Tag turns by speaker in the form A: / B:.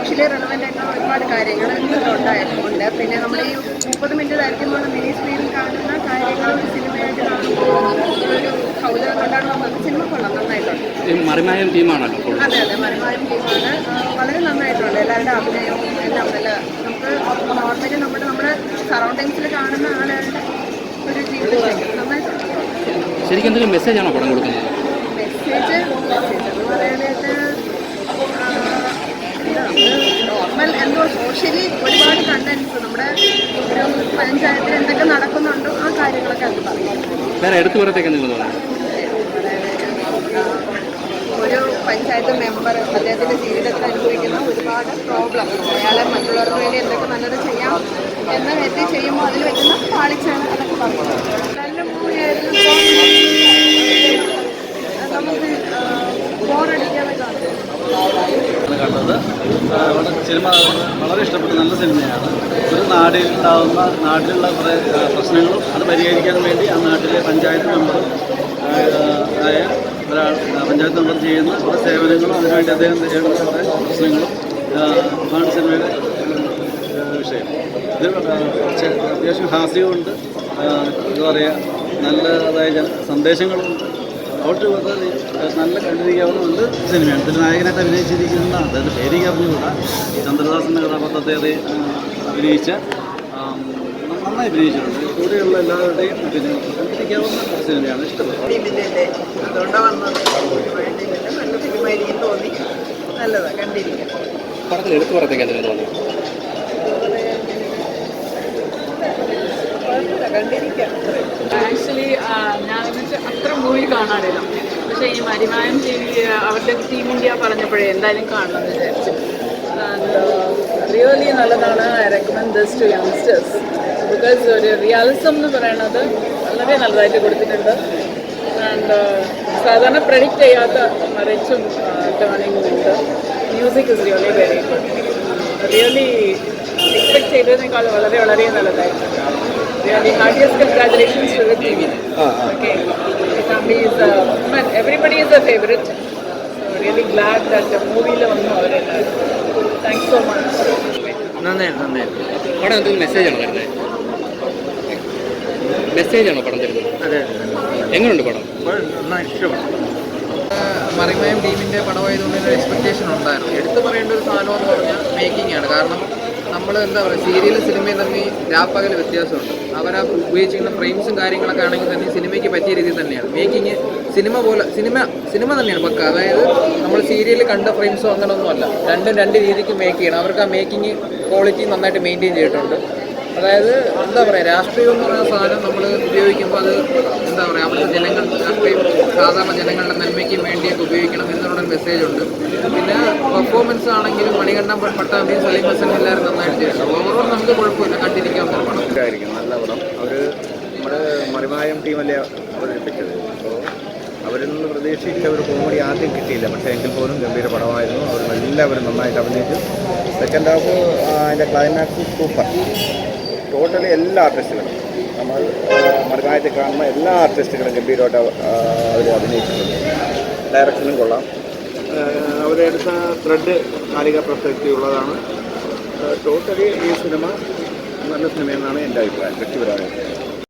A: Socially relevant ആയിട്ടുള്ള ഒരുപാട് കാര്യങ്ങൾ ഇതിലുണ്ടായിട്ടുണ്ട്. പിന്നെ നമ്മൾ ഈ 30 മിനിറ്റ് ദൈർഘ്യമുള്ള മിനി സ്ക്രീനിൽ കാണുന്ന കാര്യങ്ങൾ ഒരു സിനിമയായിട്ട് കാണുമ്പോൾ ഒരു കൗതുകം കൊണ്ടാണ് സിനിമ കൊള്ളാം, നന്നായിട്ടുണ്ട്.
B: മറിമായം ടീമാണല്ലോ.
A: അതെ അതെ, മറിമായം ടീമാണ്. വളരെ നന്നായിട്ടുണ്ട്. എല്ലാവരുടെ അഭിനയവും എല്ലാം നല്ല. നമുക്ക് നോർമലി നമ്മുടെ സറൗണ്ടിങ്സിൽ കാണുന്ന ആളുകളുടെ ഒരു ജീവിതം നന്നായിട്ടുണ്ട്.
B: ശരിക്കും എന്തെങ്കിലും മെസ്സേജാണോ പടം കൊടുക്കുന്നത്?
A: മെസ്സേജ് എന്ന് പറയാനായിട്ട് നോർമൽ എന്തോ സോഷ്യലി ഒരുപാട് കണ്ടന്റ്സ് നമ്മുടെ ഒരു പഞ്ചായത്തിൽ എന്തൊക്കെ നടക്കുന്നുണ്ടോ ആ കാര്യങ്ങളൊക്കെ അത് പറയും.
B: വേറെ എടുത്തു പറയത്തേക്ക് എന്തെങ്കിലും തോന്നുന്നു?
A: ഒരു പഞ്ചായത്ത് മെമ്പർ അദ്ദേഹത്തിൻ്റെ ജീവിതത്തിൽ അനുഭവിക്കുന്ന ഒരുപാട് പ്രോബ്ലം, അയാളെ മറ്റുള്ളവർക്ക് വേണ്ടി എന്തൊക്കെ നല്ലത് ചെയ്യാം എന്ന് കരുതി ചെയ്യുമ്പോൾ അതിൽ വെക്കുന്ന പാളിച്ചാണ് അതൊക്കെ പറയുന്നത്. നല്ല മൂവിയായിരുന്നു. നമുക്ക് ബോറടിക്കാതെ കാണും.
C: കണ്ടത് സിനിമ വളരെ ഇഷ്ടപ്പെട്ട നല്ല സിനിമയാണ്. ഒരു നാടിലുണ്ടാകുന്ന നാട്ടിലുള്ള കുറേ പ്രശ്നങ്ങളും അത് പരിഹരിക്കാൻ വേണ്ടി ആ നാട്ടിലെ പഞ്ചായത്ത് മെമ്പറും ആയ ഒരാൾ പഞ്ചായത്ത് മെമ്പർ ചെയ്യുന്ന കുറേ സേവനങ്ങളും അതിനുവേണ്ടി അദ്ദേഹം ചെയ്യുന്ന കുറേ പ്രശ്നങ്ങളും ആണ് സിനിമയുടെ വിഷയം. ഇത് അത്യാവശ്യം ഹാസ്യമുണ്ട്, എന്താ പറയുക, നല്ലതായ സന്ദേശങ്ങളുണ്ട്. ഔട്ട് നല്ല കണ്ടിരിക്കാവുന്ന സിനിമയാണ്. ഇതിൽ നായകനായിട്ട് അഭിനയിച്ചിരിക്കുന്ന അതായത് പേരിക്ക് അറിഞ്ഞുകൂടാ, ചന്ദ്രദാസിൻ്റെ കഥാപാത്രത്തെ അഭിനയിച്ച നന്നായി അഭിനയിച്ചിട്ടുണ്ട്. കൂടെയുള്ള എല്ലാവരുടെയും പിന്നെ കണ്ടിരിക്കാവുന്ന സിനിമയാണ്. ഇഷ്ടപ്പെട്ടത്.
A: അതുകൊണ്ടാണ് നല്ല സിനിമയായിരിക്കും തോന്നി. നല്ലതാണ്, കണ്ടിരിക്കാം.
B: പടത്തിൽ എടുത്തു പറയത്തേക്ക് എന്തെങ്കിലും തോന്നി?
D: ആക്ച്വലി ഞാൻ അത്ര മൂവി കാണാറില്ല. പക്ഷേ ഈ മരിമായം ടി വി അവരുടെ ടീം ഇന്ത്യ പറഞ്ഞപ്പോഴേ എന്തായാലും കാണണമെന്ന് വിചാരിച്ചു. റിയലി നല്ലതാണ്. I recommend this to youngsters because ഒരു റിയാലിസം എന്ന് പറയുന്നത് വളരെ നല്ലതായിട്ട് കൊടുത്തിട്ടുണ്ട്. ആൻഡ് സാധാരണ പ്രെഡിക്റ്റ് ചെയ്യാത്ത മറിച്ചും ടേണിങ്ങും ഉണ്ട്. Music is really very good. Really expect ചെയ്തതിനേക്കാൾ വളരെ വളരെ നല്ലതായിട്ടുണ്ട്. Really heartiest congratulations to the team. Okay, Thambi is everybody is a favorite. So really glad that the movie lo vannu avarella. Thanks so much.
B: നന്നായി. പടം എന്തെങ്കിലും മെസ്സേജാണോ വരുന്നത്? മെസ്സേജാണോ പടം തരുന്നത്? അതെ. എങ്ങനെയുണ്ട് പടം?
C: നന്നായി ഇഷ്ടപ്പെട്ടു.
E: മറിമായം ടീമിൻ്റെ പടമായതുകൊണ്ട് ഒരു എക്സ്പെക്റ്റേഷൻ ഉണ്ടായിരുന്നു. എടുത്തു പറയേണ്ട ഒരു സാധനം എന്ന് പറഞ്ഞാൽ മേക്കിംഗ് ആണ്. കാരണം നമ്മൾ എന്താ പറയുക, സീരിയലും സിനിമയും തമ്മിൽ രാപ്പകൽ വ്യത്യാസമുണ്ട്. അവർ ഉപയോഗിച്ചിരിക്കുന്ന ഫ്രെയിംസും കാര്യങ്ങളൊക്കെ ആണെങ്കിൽ തന്നെ സിനിമയ്ക്ക് പറ്റിയ രീതിയിൽ തന്നെയാണ് മേക്കിങ്. സിനിമ തന്നെയാണ് പക്ക. അതായത് നമ്മൾ സീരിയലിൽ കണ്ട ഫ്രെയിംസോ അങ്ങനെയൊന്നുമല്ല. രണ്ട് രീതിക്ക് മേക്ക് ചെയ്യണം. അവർക്ക് ആ മേക്കിങ് ക്വാളിറ്റി നന്നായിട്ട് മെയിൻറ്റെയിൻ ചെയ്തിട്ടുണ്ട്. അതായത് എന്താ പറയുക, രാഷ്ട്രീയം എന്ന് പറയുന്ന സാധനം നമ്മൾ ഉപയോഗിക്കുമ്പോൾ അത് എന്താ പറയുക, അവിടുത്തെ രാഷ്ട്രീയം സാധാരണ ജനങ്ങളുടെ നന്മയ്ക്കും വേണ്ടിയൊക്കെ ഉപയോഗിക്കണം എന്നുള്ള മെസ്സേജ് ഉണ്ട്. പിന്നെ പെർഫോമൻസ് ആണെങ്കിലും മണികണ്ഠൻ പട്ടാഭിയും സലീം ഹസൻ എല്ലാവരും നന്നായിട്ട് ചെയ്തിട്ടുണ്ട്. ഓവറോൾ നമുക്ക് കുഴപ്പമില്ല, കണ്ടിരിക്കാവുന്ന പടം.
F: നല്ല പടം. അവർ നമ്മുടെ മറിമായം ടീമല്ലേ അവതരിപ്പിച്ചത്. അപ്പോൾ അവരിൽ നിന്ന് പ്രതീക്ഷിച്ച ഒരു കോമഡി ആദ്യം കിട്ടിയില്ല. പക്ഷേ എങ്കിൽ പോലും ഗംഭീര പടമായിരുന്നു. അവർ എല്ലാവരും നന്നായിട്ട് അഭിനയിച്ചു. സെക്കൻഡ് ഹാഫ് അതിൻ്റെ ക്ലൈമാക്സ് സൂപ്പർ. ടോട്ടലി എല്ലാ ആർട്ടിസ്റ്റുകളും നമ്മൾ മറിമായത്തിൽ കാണുന്ന എല്ലാ ആർട്ടിസ്റ്റുകളും ഗംഭീരമായിട്ട് അവർ അഭിനയിച്ചിട്ടുണ്ട്. ഡയറക്ഷനും കൊള്ളാം. അവരെടുത്ത ത്രെഡ് കാലിക പ്രസക്തിയുള്ളതാണ്. ടോട്ടലി ഈ സിനിമ നല്ല സിനിമയെന്നാണ് എൻ്റെ അഭിപ്രായം, വ്യക്തിപരമായ.